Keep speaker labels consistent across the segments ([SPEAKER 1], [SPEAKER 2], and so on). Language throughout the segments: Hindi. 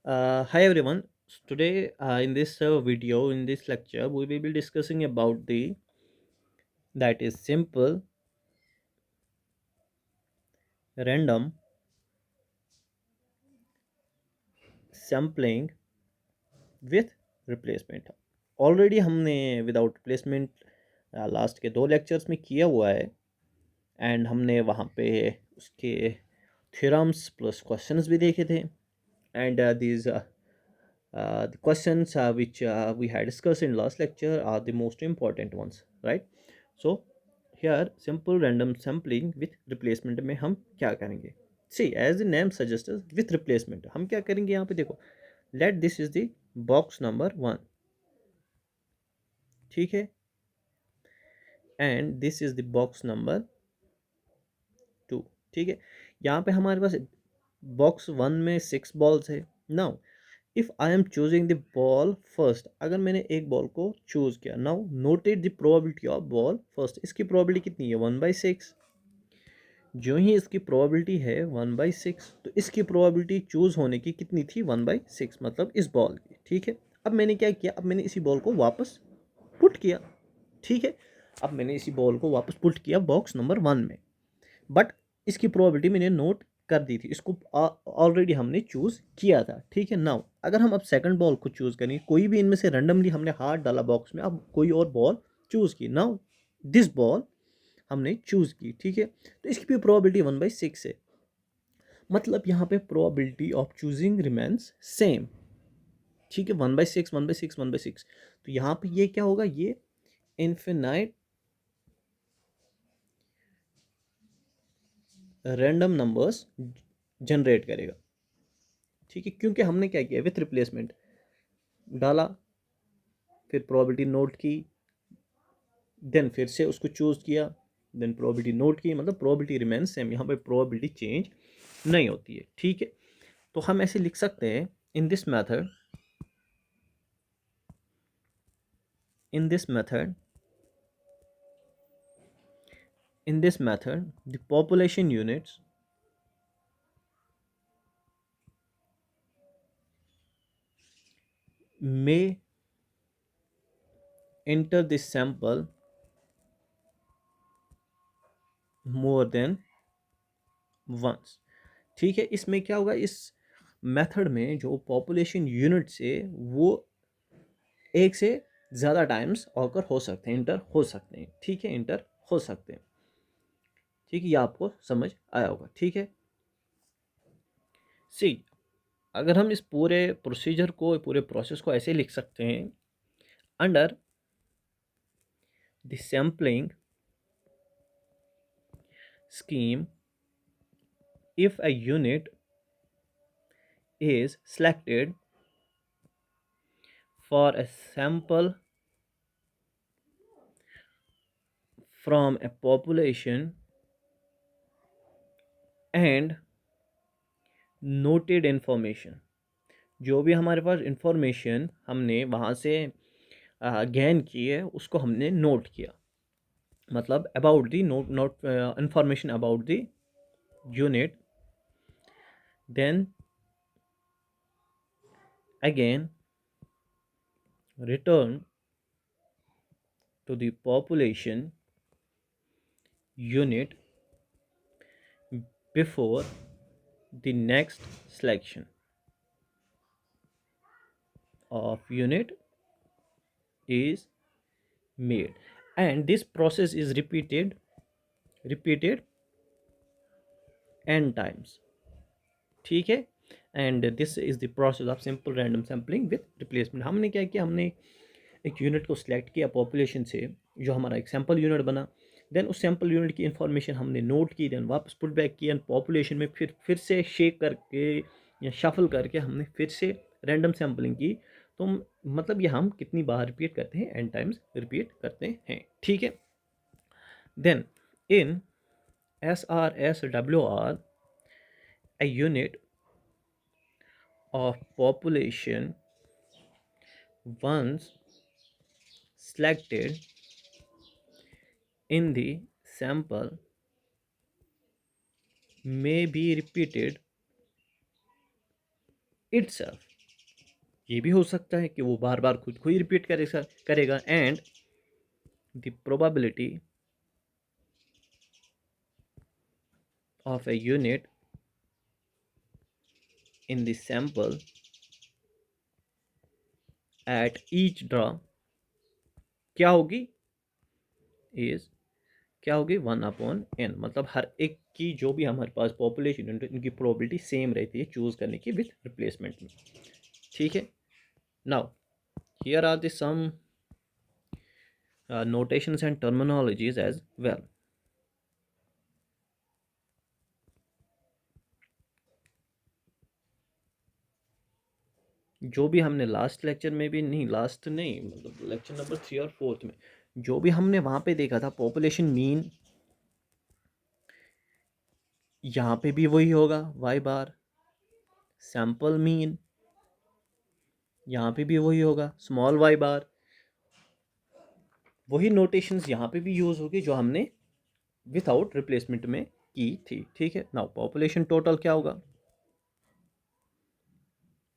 [SPEAKER 1] Hi everyone. Today, in this video, in this lecture, we will be discussing about the that is simple random sampling with replacement. Already हमने विदाउट रिप्लेसमेंट लास्ट के दो लेक्चर्स में किया हुआ है. एंड हमने वहाँ पे उसके थ्योरम्स प्लस क्वेश्चंस भी देखे थे. And these the questions which we had discussed in last lecture are the most important ones, right? So here simple random sampling with replacement में हम क्या करेंगे? See, as the name suggests, with replacement हम क्या करेंगे? यहाँ पे देखो, let this is the box number 1, ठीक है, and this is the box number 2, ठीक है. यहाँ पे हमारे पास बॉक्स 1 में 6 बॉल्स है. Now if I am choosing the ball first, अगर मैंने एक बॉल को चूज किया, now noted the probability of ball first. इसकी प्रोबेबिलिटी कितनी है? 1/6. जो ही इसकी प्रोबेबिलिटी है 1/6, तो इसकी प्रोबेबिलिटी चूज होने की कितनी थी? 1/6, मतलब इस बॉल की. ठीक है, अब मैंने क्या किया? अब मैंने इसी बॉल को वापस पुट किया. ठीक है, अब मैंने इसी बॉल को वापस पुट किया बॉक्स नंबर 1 में. बट इसकी प्रोबेबिलिटी मैंने नोट कर दी थी, इसको ऑलरेडी हमने चूज किया था. ठीक है, नाउ अगर हम अब सेकंड बॉल को चूज करेंगे, कोई भी इनमें से रैंडमली हमने हाथ डाला बॉक्स में, अब कोई और बॉल चूज की. नाउ दिस बॉल हमने चूज की. ठीक है, तो इसकी भी प्रोबेबिलिटी 1/6 है. मतलब यहाँ पे probability of choosing remains same. ठीक है, 1/6 1/6 1/6. तो यहाँ पे ये क्या होगा? ये इन्फिनाइट रैंडम नंबर्स जनरेट करेगा. ठीक है, क्योंकि हमने क्या किया? विथ रिप्लेसमेंट डाला, फिर प्रोबेबिलिटी नोट की, देन फिर से उसको चूज किया, देन प्रोबेबिलिटी नोट की. मतलब प्रोबेबिलिटी रिमेन सेम, यहाँ पे प्रोबेबिलिटी चेंज नहीं होती है. ठीक है, तो हम ऐसे लिख सकते हैं, in this method, in this method, in this method the population units may enter this sample more than once. ठीक है, इसमें क्या होगा? इस मेथड में जो पॉपुलेशन यूनिट्स है वो एक से ज़्यादा टाइम्स ऑकर हो सकते हैं, इंटर हो सकते हैं. ठीक है, इंटर हो सकते हैं. ठीक है, ये आपको समझ आया होगा. ठीक है, सी, अगर हम इस पूरे प्रोसीजर को, पूरे प्रोसेस को ऐसे लिख सकते हैं, under the sampling scheme, if a unit is selected for a sample from a population and noted information, जो भी हमारे पास इंफॉर्मेशन हमने वहाँ से गेन की है उसको हमने नोट किया. मतलब about the note note information about the unit, then again return to the population unit before the next selection of unit is made. And this process is repeated n times. ठीक है, and this is the process of simple random sampling with replacement. हमने क्या किया? हमने एक यूनिट को सिलेक्ट किया पॉपुलेशन से, जो हमारा एक सैम्पल यूनिट बना. देन उस सैम्पल यूनिट की इंफॉर्मेशन हमने नोट की, देन वापस पुट बैक किया पॉपुलेशन में, फिर से शेक करके या शफल करके हमने फिर से रैंडम सैम्पलिंग की. तो मतलब ये हम कितनी बार रिपीट करते हैं? एन टाइम्स रिपीट करते हैं. ठीक है, then in SRSWR, a unit of population once selected in the sample may be repeated itself. ये भी हो सकता है कि वो बार बार खुद को ही रिपीट करेगा। And the probability of a unit in the sample at each draw क्या होगी, इज क्या होगी 1/n, मतलब हर एक की जो भी हमारे पास पॉपुलेशन यूनिट इनकी प्रोबेबिलिटी सेम रहती है चूज करने की विथ रिप्लेसमेंट में। ठीक है, now here are the some notations and terminologies as well. जो भी हमने लास्ट लेक्चर में भी नहीं, लास्ट नहीं मतलब लेक्चर नंबर 3 और 4 में जो भी हमने वहां पे देखा था पॉपुलेशन मीन, यहाँ पे भी वही होगा y बार। सैंपल मीन यहाँ पे भी वही होगा स्मॉल y बार। वही नोटेशंस यहाँ पे भी यूज होगी जो हमने विदाउट रिप्लेसमेंट में की थी। ठीक है, नाउ पॉपुलेशन टोटल क्या होगा,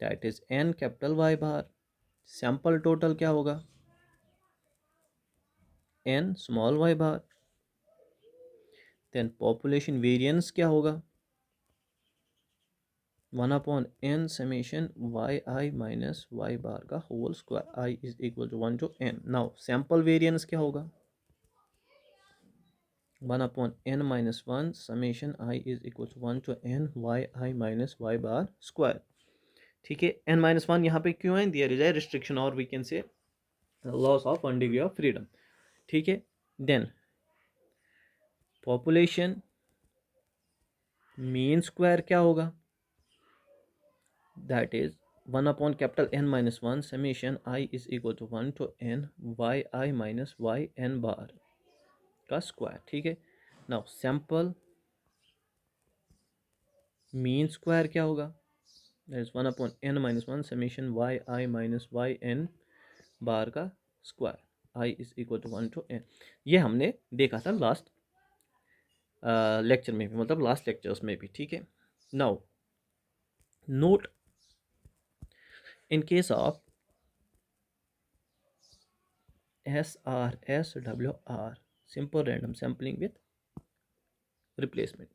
[SPEAKER 1] that is n capital Y bar. Sample total क्या होगा, n small y bar. Then population variance क्या होगा, 1/n summation yi minus y bar का whole square, i is equal to 1 to n। Now sample variance क्या होगा, 1/n minus 1 summation i is equal to 1 to n yi minus y bar square. ठीक है, n माइनस 1 यहाँ पे क्यों है, देयर इज ए रिस्ट्रिक्शन और we can say loss of 1 degree of freedom. ठीक है, देन पॉपुलेशन मीन स्क्वायर क्या होगा, that is 1/N minus 1 summation I is equal to 1 to n yi minus yn बार का स्क्वायर। ठीक है, नाउ सैंपल मीन स्क्वायर क्या होगा, that is 1/n minus 1 summation yi minus yn बार का square i is equal to 1 to n। ये हमने देखा था लास्ट लेक्चर में भी, मतलब लास्ट लेक्चर्स में भी। ठीक है, now note in case of SRSWR simple random sampling with replacement,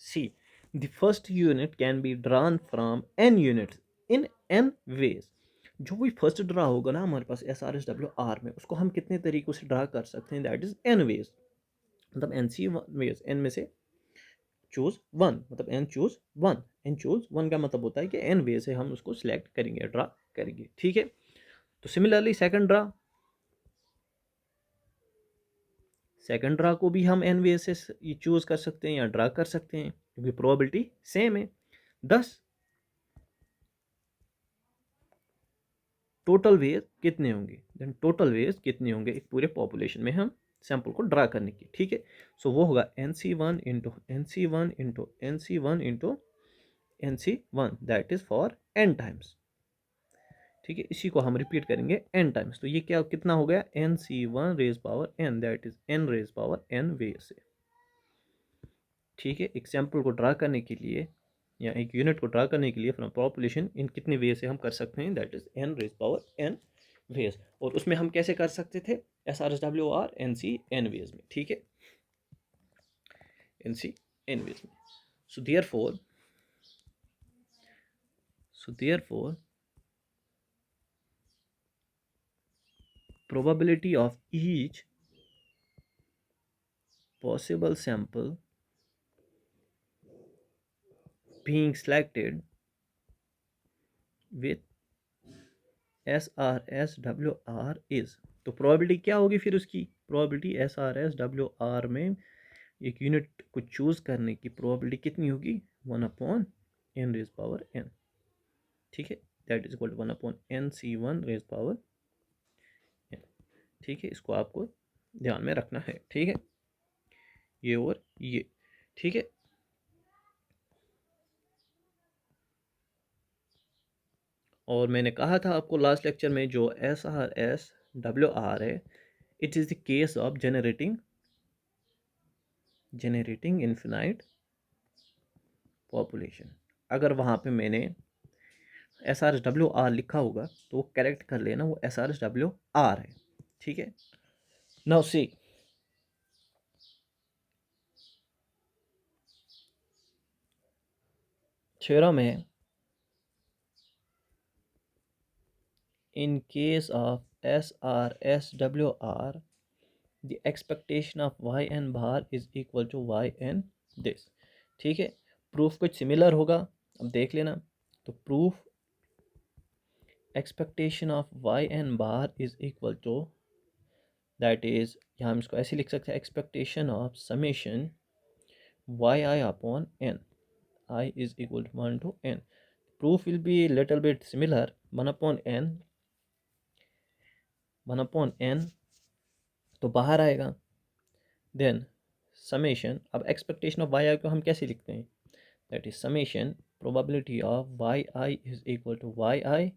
[SPEAKER 1] see the first unit can be drawn from n units in n ways। जो भी फर्स्ट ड्रा होगा ना हमारे पास SRSWR में, उसको हम कितने तरीकों से ड्रा कर सकते हैं, दैट इज n वेज, मतलब NC वेज, n में से चूज वन, मतलब n choose one. n choose one का मतलब होता है कि n वे से हम उसको सिलेक्ट करेंगे, ड्रा करेंगे। ठीक है, तो सिमिलरली सेकंड ड्रा को भी हम n वे से चूज कर सकते हैं या ड्रा कर सकते हैं क्योंकि प्रोबेबिलिटी सेम है। 10 टोटल वेज कितने होंगे, देन टोटल वेज कितने होंगे एक पूरे पॉपुलेशन में हम सैंपल को ड्रा करने की। ठीक है, सो वो होगा NC1 into NC1 into NC1 into NC1, that is for n times. ठीक है, इसी को हम रिपीट करेंगे n टाइम्स, तो ये क्या कितना हो गया, NC1 raise power n, that is n raise power n वे से। ठीक है, एक सैंपल को ड्रा करने के लिए या एक यूनिट को ड्रा करने के लिए फ्रॉम पॉपुलेशन इन कितने वे से हम कर सकते हैं, that is n raise power n ways. और उसमें हम कैसे कर सकते थे, SRSWR NC n वेज में। ठीक है, NC n वेज में। So therefore probability of each possible sample being selected with SRSWR is, तो प्रोबेबिलिटी क्या होगी फिर उसकी, प्रोबेबिलिटी SRSWR में एक यूनिट को चूज करने की प्रोबेबिलिटी कितनी होगी, 1/n रेज पावर n। ठीक है, that is equal to 1/NC1 raise power n। ठीक है, इसको आपको ध्यान में रखना है। ठीक है, ये और ये, ठीक है। और मैंने कहा था आपको लास्ट लेक्चर में, जो SRS WR है, it is the case of generating infinite population. अगर वहाँ पे मैंने SRS WR लिखा होगा तो वो करेक्ट कर लेना, वो SRS WR है, ठीक है। नाउ सी, थ्योरम है, in case of SRS WR the expectation of yn bar is equal to yn this, ठीक है। प्रूफ कुछ सिमिलर होगा, अब देख लेना। तो proof expectation of yn bar is equal to, that is, यहाँ हम इसको ऐसे लिख सकते हैं, expectation of summation yi upon n, I is equal to 1 to n। proof will be little bit similar, 1 upon n, 1 upon n तो बाहर आएगा, देन समेशन, अब एक्सपेक्टेशन ऑफ वाई आई को हम कैसे लिखते हैं, that is summation probability of Y I is equal to Y I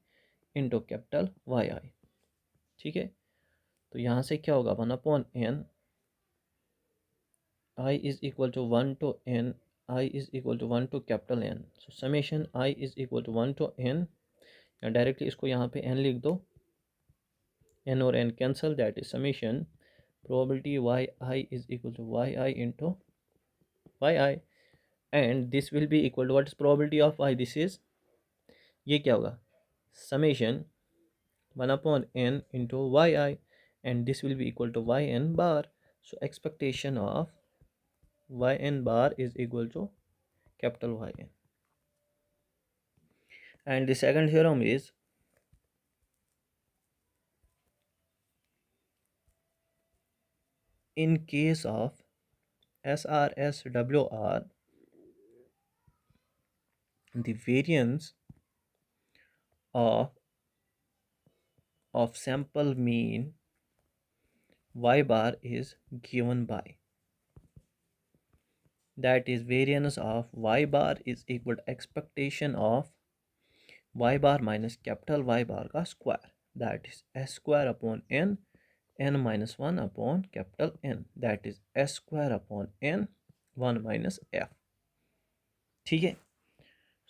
[SPEAKER 1] into capital Y I, ठीक है। तो यहाँ से क्या होगा, 1/n, I is equal to 1 to n, I is equal to 1 to capital N, so summation I is equal to 1 to n, या डायरेक्टली इसको यहाँ पे n लिख दो, n और n cancel, that is summation probability Y I is equal to Y I into Y I, and this will be equal to, what is probability of I, this is, ये क्या होगा, summation 1/n into yi, and this will be equal to yn bar, so expectation of yn bar is equal to capital Yn, and the second theorem is, in case of SRS WR the variance of sample mean y bar is given by, that is variance of y bar is equal to expectation of y bar minus capital Y bar का square, that is s square upon n, n minus 1 upon capital N, that is s square upon n 1 minus f, ठीक है।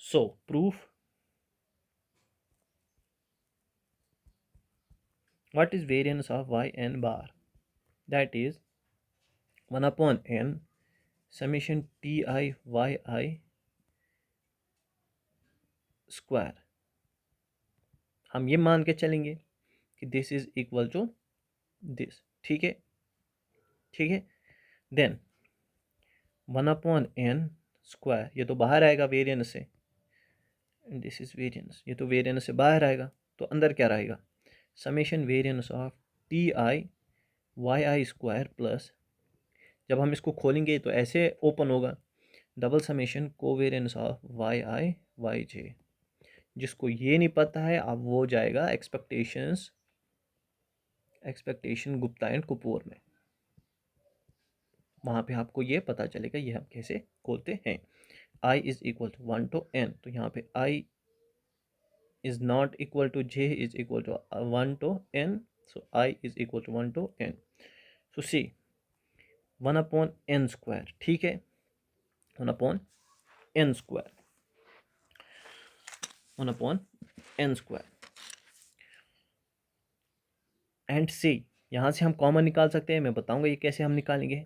[SPEAKER 1] सो proof, what is variance of yn bar, that is 1 upon n summation ti yi square, हम ये मान के चलेंगे कि this is equal to this, ठीक है, ठीक है। देन 1 अपॉन n स्क्वायर, ये तो बाहर आएगा वेरिएंस से, दिस इज वेरिएंस, ये तो वेरिएंस से बाहर आएगा, तो अंदर क्या रहेगा, summation variance of T I Y I square plus, जब हम इसको खोलेंगे तो ऐसे ओपन होगा, double summation covariance of Y I Y J, जिसको ये नहीं पता है अब वो जाएगा एक्सपेक्टेशन गुप्ता एंड कपूर में, वहाँ पे आपको ये पता चलेगा ये हम कैसे खोलते हैं। i is equal to 1 to n, तो यहाँ पे i is not equal to j is equal to 1 to n, so i is equal to 1 to n, so see 1 upon n square, ठीक है, 1 upon n square, 1 upon n square, and see, यहाँ से हम कॉमन निकाल सकते हैं, मैं बताऊंगा ये कैसे हम निकालेंगे,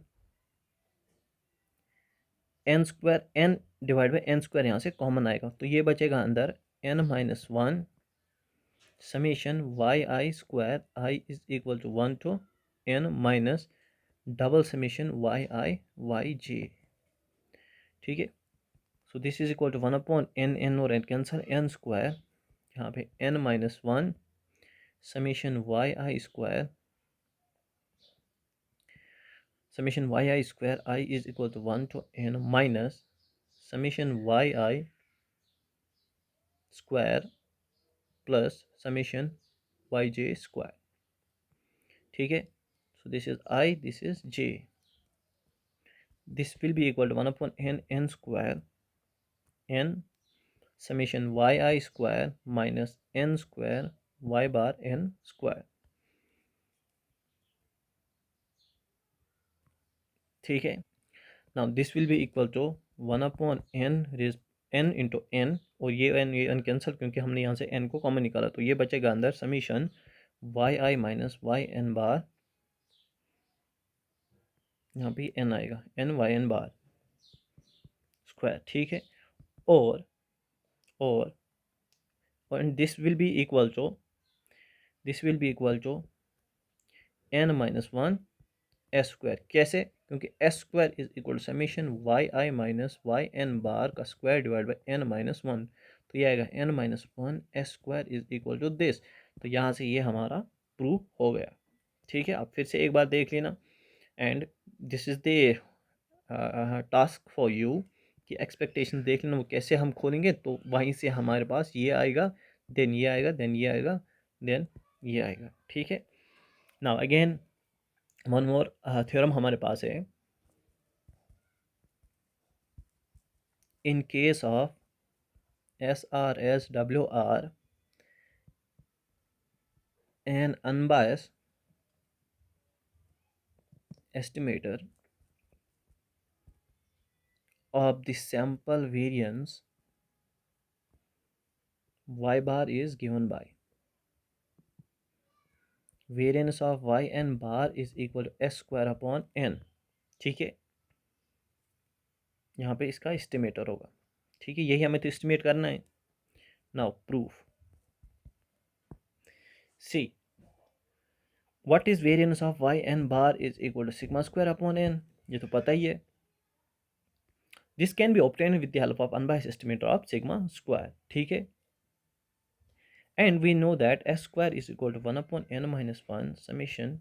[SPEAKER 1] n square, n divide by n square यहाँ से कॉमन आएगा, तो ये बचेगा अंदर n minus 1 summation Y I square, I is equal to 1 to n minus double summation Y I Y J, ठीक है। So this is equal to 1 upon n, n और n कैंसल, n स्क्वायर, यहाँ पे n minus 1 summation Y I square, summation Y I square, I is equal to 1 to n minus summation Y I square plus summation Y J square, ठीक है। So this is I, this is J, this will be equal to 1/n square n summation Y I square minus n square y bar n square. ठीक है, now this will be equal to 1/n raise n into n, और ये n कैंसिल क्योंकि हमने यहाँ से n को कॉमन निकाला, तो ये बचेगा अंदर summation Y I minus Y N bar, यहाँ पे n आएगा n Y N bar square. ठीक है, और और this will be equal to n minus one S square. कैसे? क्योंकि S square is equal to summation Y I minus Y N bar का square divide by N minus one, तो ये आएगा N minus one S square is equal to this. तो यहाँ से ये हमारा प्रूव हो गया। ठीक है, आप फिर से एक बार देख लेना, and this is the task for you कि एक्सपेक्टेशन देख लेना वो कैसे हम खोलेंगे, तो वहीं से हमारे पास ये आएगा, देन ये आएगा, देन ये आएगा, देन ये आएगा। ठीक है, now again one more theorem हमारे पास है। In case of SRSWR, an unbiased estimator of the sample variance y bar is given by variance of y n bar is equal to s square upon n। ठीक है, यहाँ पे इसका एस्टिमेटर होगा। ठीक है, यही हमें तो एस्टिमेट करना है। Now proof, see what is variance of y n bar is equal to sigma square upon n, ये तो पता ही है। This can be obtain with the help of unbiased estimator of sigma square. ठीक है, and we know that s square is equal to 1 upon n minus 1 summation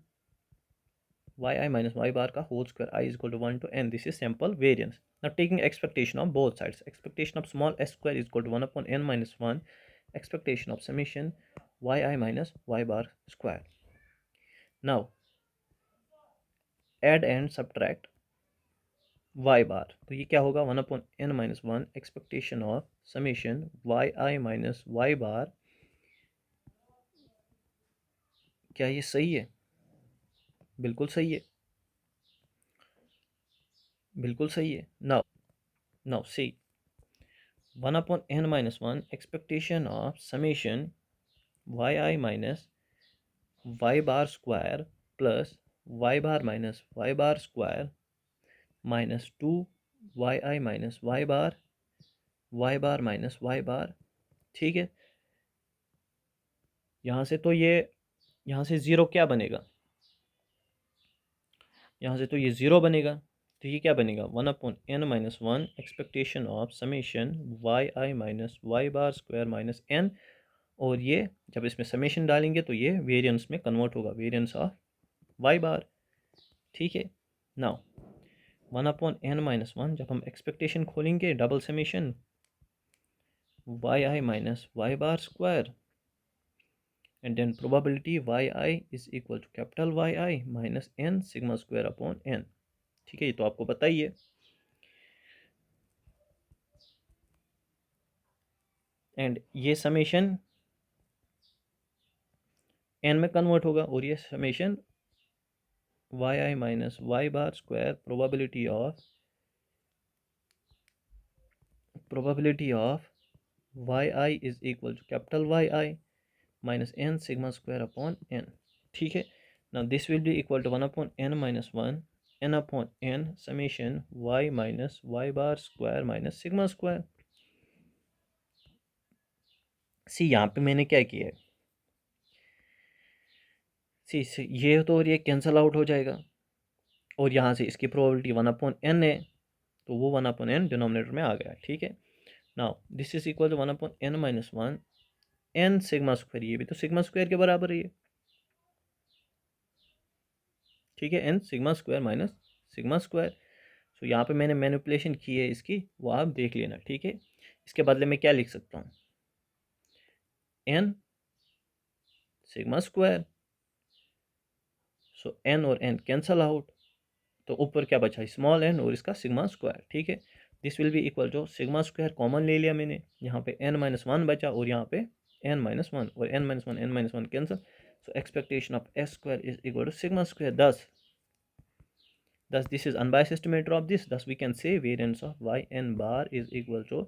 [SPEAKER 1] yi minus y bar ka whole square I is equal to 1 to n. This is sample variance. Now taking expectation of both sides, expectation of small s square is equal to 1 upon n minus 1, expectation of summation yi minus y bar square. Now add and subtract y bar, तो ये क्या होगा 1 upon n minus 1 expectation of summation yi minus y bar। क्या ये सही है? बिल्कुल सही है, बिल्कुल सही है। Now see 1 upon n minus 1 expectation of summation yi minus y bar square plus y bar minus y bar square minus 2 yi minus y bar minus y bar। ठीक है, यहाँ से तो ये, यहाँ से ज़ीरो क्या बनेगा, यहाँ से तो ये ज़ीरो बनेगा, तो ये क्या बनेगा 1 upon n minus one expectation of summation Y I minus Y bar square minus n, और ये जब इसमें समेशन डालेंगे तो ये वेरिएंस में कन्वर्ट होगा, वेरिएंस ऑफ वाई बार। ठीक है, now 1 upon n minus one जब हम एक्सपेक्टेशन खोलेंगे double summation Y I minus Y bar square, and then probability yi is equal to capital YI minus n sigma square upon n। ठीक है, ये तो आपको पता ही है। एंड ये समेशन n में कन्वर्ट होगा, और ये summation yi minus Y bar square probability of yi is equal to capital YI minus n sigma square upon n। ठीक है, now this will be equal to 1 upon n minus one n upon n summation y minus Y bar square minus sigma square. See यहाँ पे मैंने क्या किया है, सी ये तो और ये कैंसल आउट हो जाएगा, और यहाँ से इसकी प्रोबेबिलिटी 1 अपॉन n है, तो वो 1 अपॉन n डिनोमिनेटर में आ गया। ठीक है, now this is equal to 1 upon n minus one n sigma square, ये भी तो सिग्मा स्क्वायर के बराबर है ये। ठीक है, n sigma square minus sigma square. सो यहाँ पे मैंने मैनिपुलेशन की है इसकी, वो आप देख लेना। ठीक है, इसके बदले में क्या लिख सकता हूँ, n सिग्मा स्क्वायर, सो n और n कैंसल आउट, तो ऊपर क्या बचा, स्मॉल एन और इसका सिग्मा स्क्वायर, ठीक है। This will be equal to sigma square common ले लिया मैंने, यहाँ पे n-1 बचा और यहाँ पे n-1 और n-1 cancel, so expectation of S square is equal to sigma square. Thus this is unbiased estimator of this. Thus we can say variance of yn bar is equal to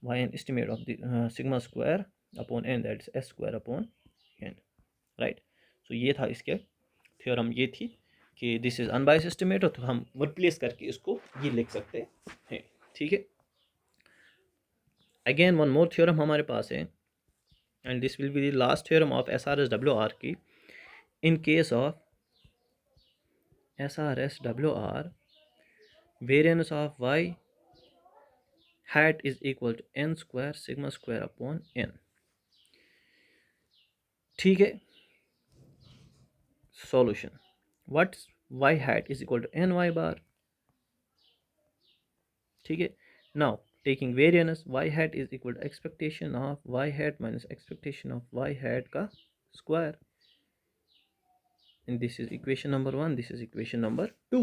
[SPEAKER 1] yn estimate of the sigma square upon n, that is s square upon n, right? So ये था इसके थ्योरम, ये थी कि दिस इज अनबायस्ड एस्टिमेटर, तो हम रिप्लेस करके इसको ये लिख सकते हैं, ठीक है। अगेन वन मोर थ्योरम हमारे पास है, and this will be the last theorem of SRSWR की। In case of SRSWR, variance of y hat is equal to n square sigma square upon n, ठीक है। Solution, what y hat is equal to ny bar, ठीक है। Now taking variance, y hat is equal to expectation of y hat minus expectation of y hat का square, and this is equation number 1, this is equation number 2.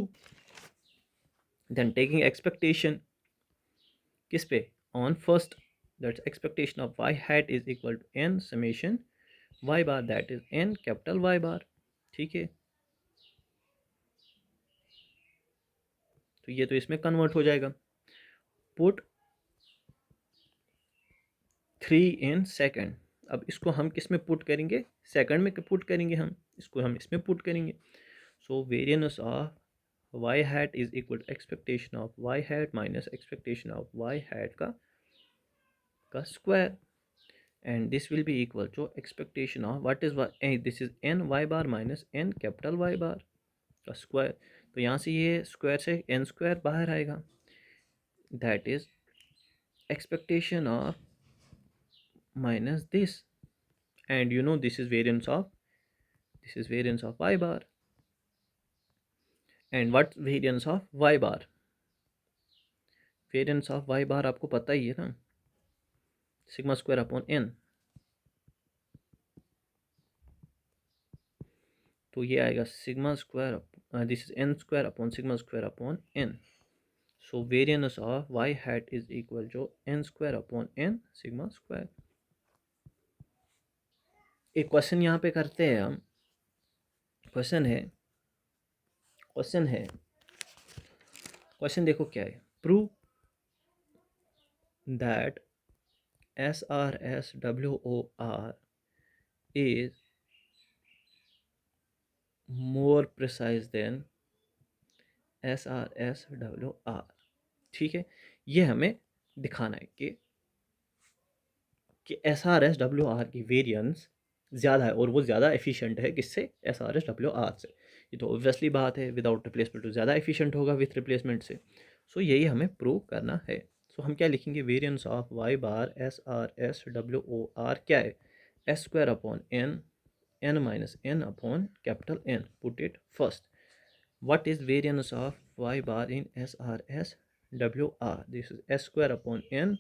[SPEAKER 1] then taking expectation किस पे, on first, that's expectation of y hat is equal to n summation y bar, that is n capital Y bar, ठीक है। तो ये तो इसमें कन्वर्ट हो जाएगा, पुट 3 इन सेकेंड। अब इसको हम किस में पुट करेंगे, सेकंड में पुट करेंगे, हम इसको हम इसमें पुट करेंगे। So variance of y hat is equal to expectation of y hat minus expectation of y hat का square, and this will be equal to expectation of what is y, this is n y bar minus n capital Y bar का स्क्वायर। तो यहाँ से ये स्क्वायर से n स्क्वायर बाहर आएगा, that is expectation of minus this, and you know this is variance of y bar, and what variance of y bar, variance of y बार आपको पता ही है ना, सिग्मा स्क्वायर अपॉन n, तो ये आएगा sigma square, this is n square upon sigma square upon n, so variance of y hat is equal to n square upon n sigma square. एक क्वेश्चन यहाँ पे करते हैं हम, क्वेश्चन देखो क्या है, prove that SRSWOR is more precise than SRSWR, ठीक है। ये हमें दिखाना है कि SRSWR की वेरिएंस ज़्यादा है और वो ज़्यादा एफिशिएंट है किससे, SRSWR से। ये तो ऑब्वियसली बात है, विदाउट रिप्लेसमेंट तो ज़्यादा एफिशिएंट होगा विथ रिप्लेसमेंट से। सो यही हमें प्रूव करना है। सो हम क्या लिखेंगे, variance of y bar SRSWOR क्या है, s square upon n minus n upon capital N, put it first. what is variance of y bar in SRSWR, this is s square upon n,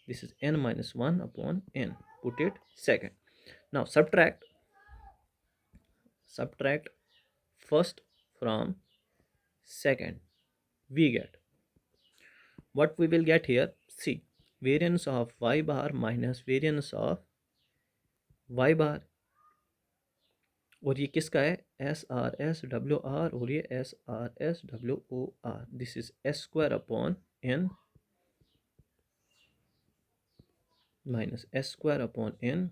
[SPEAKER 1] this is n minus 1 upon n, put it second. Now subtract first from second, we get what we will get here, see, variance of y bar minus variance of y bar, और ये किसका है, SRSWR, और ये SRSWOR, this is s square upon n minus s square upon n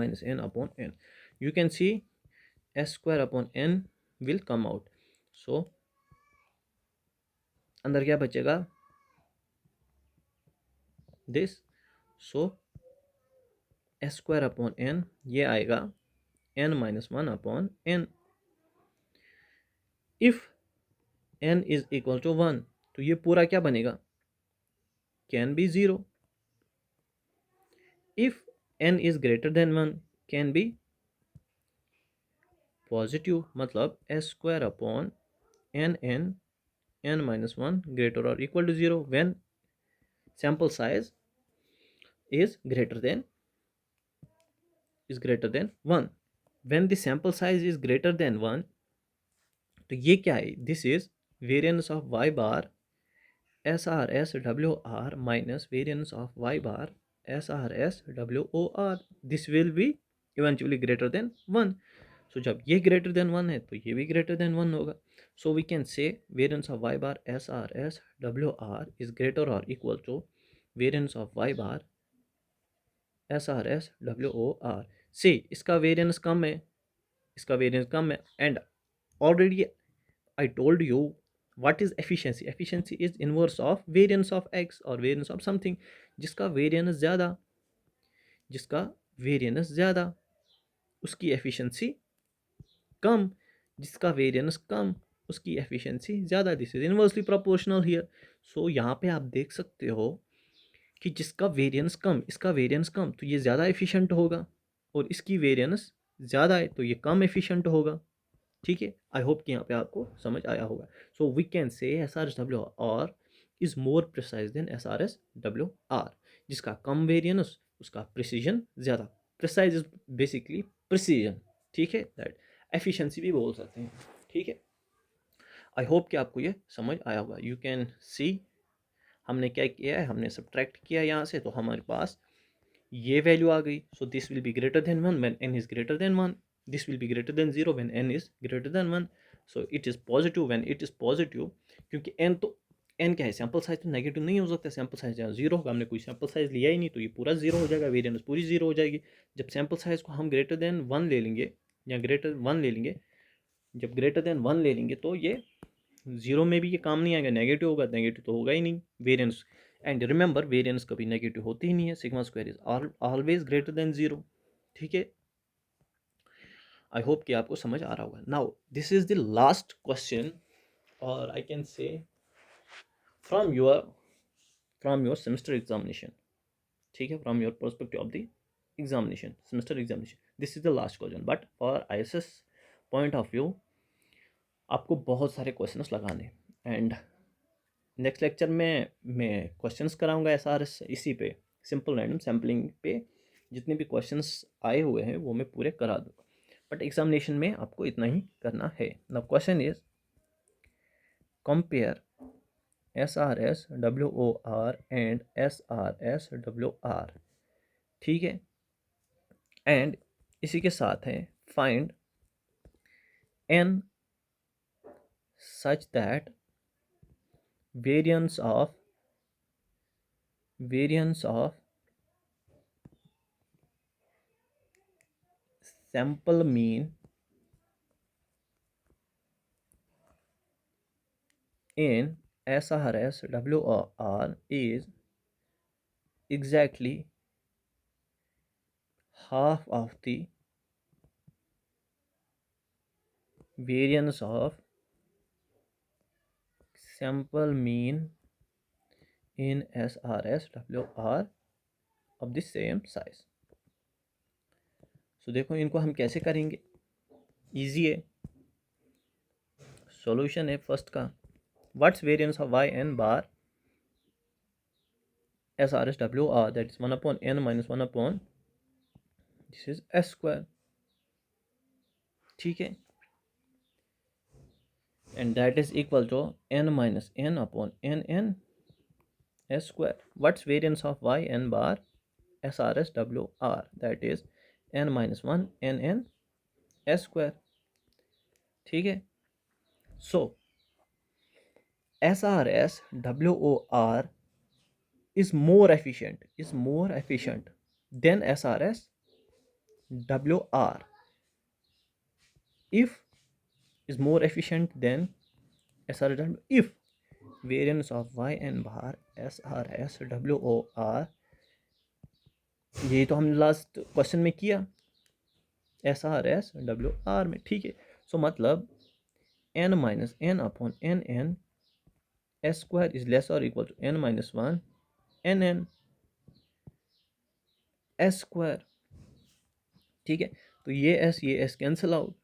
[SPEAKER 1] minus n upon n. You can see s square upon n will come out, so अंदर क्या बचेगा, this, so s square upon n ये आएगा n minus 1 upon n, if n is equal to 1 तो ये पूरा क्या बनेगा, can be 0, if n is greater than 1 can be positive, मतलब s square upon n minus 1 greater or equal to 0 when sample size is greater than 1. When the sample size is greater than 1, तो ये क्या है, this is variance of Y bar S R S W R minus variance of Y bar S R S W O R, this will be eventually greater than one. सो जब ये ग्रेटर देन वन है तो ये भी ग्रेटर देन वन होगा। So we can say variance of Y bar S R S W R is greater और equal to variance of Y bar S R S W O R. See इसका वेरिएंस कम है, इसका वेरिएंस कम है, and already I told you what is efficiency. Efficiency is inverse of variance of x or variance of something. जिसका वेरिएंस ज़्यादा, जिसका वेरिएंस ज़्यादा उसकी एफिशिएंसी कम, जिसका वेरिएंस कम उसकी एफिशिएंसी ज़्यादा। This is inversely proportional here. सो यहाँ पे आप देख सकते हो कि जिसका वेरिएंस कम, इसका वेरिएंस कम, तो ये ज़्यादा एफिशिएंट होगा, और इसकी वेरिएंस ज़्यादा है तो ये कम एफिशिएंट होगा। ठीक है, आई होप कि यहाँ पे आपको समझ आया होगा। So we can say S R S W R is more precise than S R S W R. जिसका कम वेरिएंस उसका प्रिसीजन ज़्यादा। प्रिसाइज इज बेसिकली प्रिसीजन, ठीक है, दैट एफिशिएंसी भी बोल सकते हैं। ठीक है, आई होप कि आपको ये समझ आया होगा। यू कैन सी हमने क्या किया है, हमने सब्ट्रैक्ट किया यहाँ से, तो हमारे पास ये वैल्यू आ गई। So this will be greater than one when n is greater than one, this will be greater than zero when n is greater than one. So it is positive when it is positive, क्योंकि n तो n क्या है, सैम्पल साइज तो नेगेटिव नहीं हो सकता। सैम्पल साइज जहाँ जीरो होगा, हमने कोई सैम्पल साइज लिया ही नहीं, तो ये पूरा जीरो हो जाएगा, वेरिएंस पूरी जीरो हो जाएगी। जब सैम्पल साइज को हम ग्रेटर देन वन ले लेंगे या ग्रेटर वन ले लेंगे, जब ग्रेटर देन वन ले लेंगे तो ये जीरो में भी ये काम नहीं आएगा, नेगेटिव होगा, नेगेटिव तो होगा ही नहीं वेरिएंस। एंड रिमेंबर वेरिएंस कभी नेगेटिव होती ही नहीं है, sigma square is always greater than zero. ठीक है, आई होप कि आपको समझ आ रहा होगा। Now this is the last question, और I can say from your semester examination. ठीक है, from your perspective of the examination, semester examination, this is the last question, but for ISS point of view आपको बहुत सारे क्वेश्चंस लगाने, एंड नेक्स्ट लेक्चर में मैं क्वेश्चंस कराऊंगा एसआरएस इसी पे, सिंपल रैंडम सैम्पलिंग पे जितने भी क्वेश्चंस आए हुए हैं वो मैं पूरे करा दूंगा। बट एग्जामिनेशन में आपको इतना ही करना है। Now question is compare S R S W O R and S R S W R. ठीक है, एंड इसी के साथ है find N such that variance of sample mean in SRS WR is exactly half of the variance of sample mean in SRS WR of the same size। सो देखो इनको हम कैसे करेंगे, इजी है। सॉल्यूशन है फर्स्ट का, what's variance of Y N bar S R S W R, that is 1/n minus 1/, this is S square. ठीक है, and that is equal to n minus n upon n s square. What's variance of y n bar SRS WR, that is n minus 1 n s square। ठीक है, so SRS WOR is more efficient than SRS WR, if is more efficient than SRS W, if variance of y n bar SRS WOR, यही तो हमने लास्ट क्वेश्चन में किया SRS WR में। ठीक है, सो मतलब n minus n upon n s square is less और equal to n minus 1 n s square. ठीक है, तो ये s कैंसिल आउट।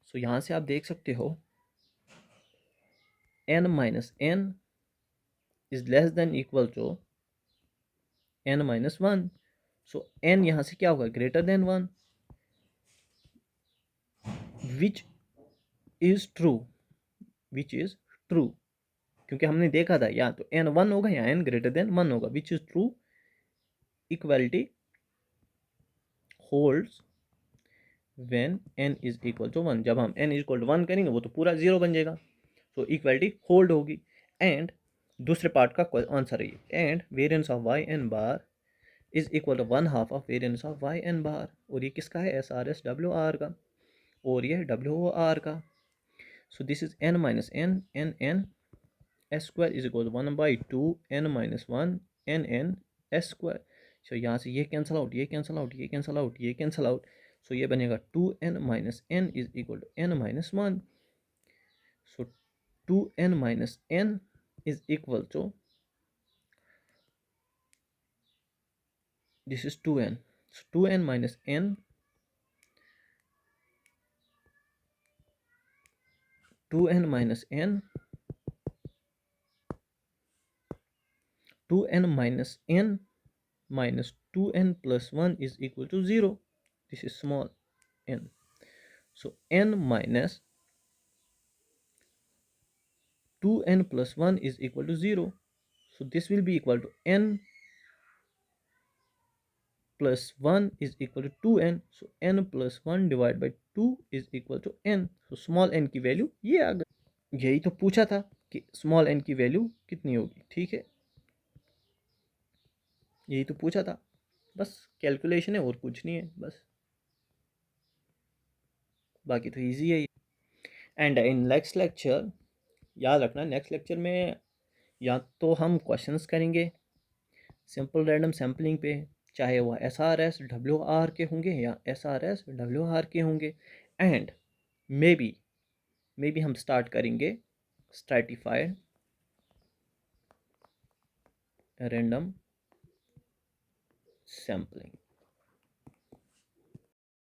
[SPEAKER 1] सो यहाँ से आप देख सकते हो n minus n is less than equal to n minus 1। So n यहाँ से क्या होगा, greater than 1, which is true. Which is true, क्योंकि हमने देखा था या तो n 1 होगा या n ग्रेटर देन 1 होगा, which is true equality holds when n is equal to 1। जब हम n इज इक्वल टू 1 करेंगे वो तो पूरा जीरो बन जाएगा, तो इक्वलिटी होल्ड होगी। एंड दूसरे पार्ट का आंसर है and variance of y n bar is equal to 1/2 of variance of y n bar. और ये किसका है? S R S W R का, और ये है डब्ल्यू ओ आर का। So this is n minus N N N S square is equal to 1/2 n minus 1 N N S square. सो यहाँ से ये कैंसिल आउट, ये कैंसिल आउट, ये कैंसिल आउट, ये कैंसिल आउट। सो ये बनेगा 2n minus N is equal to n minus 1। So 2n minus n is equal to, this is 2n, so 2n minus n, 2n minus n, 2n minus n minus 2n plus 1 is equal to 0. This is small n. So n minus 2n plus 1 is equal to 0. So this will be equal to n plus 1 is equal to 2n. So n plus 1 divided by 2 is equal to n. So small n की वैल्यू ये आ गई। यही तो पूछा था कि स्मॉल n की वैल्यू कितनी होगी, ठीक है, यही तो पूछा था। बस कैलकुलेशन है और कुछ नहीं है बस, बाकी तो इजी है। एंड इन नेक्स्ट लेक्चर याद रखना, नेक्स्ट लेक्चर में या तो हम क्वेश्चंस करेंगे सिंपल रैंडम सैम्पलिंग पे, चाहे वह S R S W are के होंगे या S R S W are के होंगे। एंड मे बी हम स्टार्ट करेंगे स्ट्रैटिफाइड रैंडम सैम्पलिंग।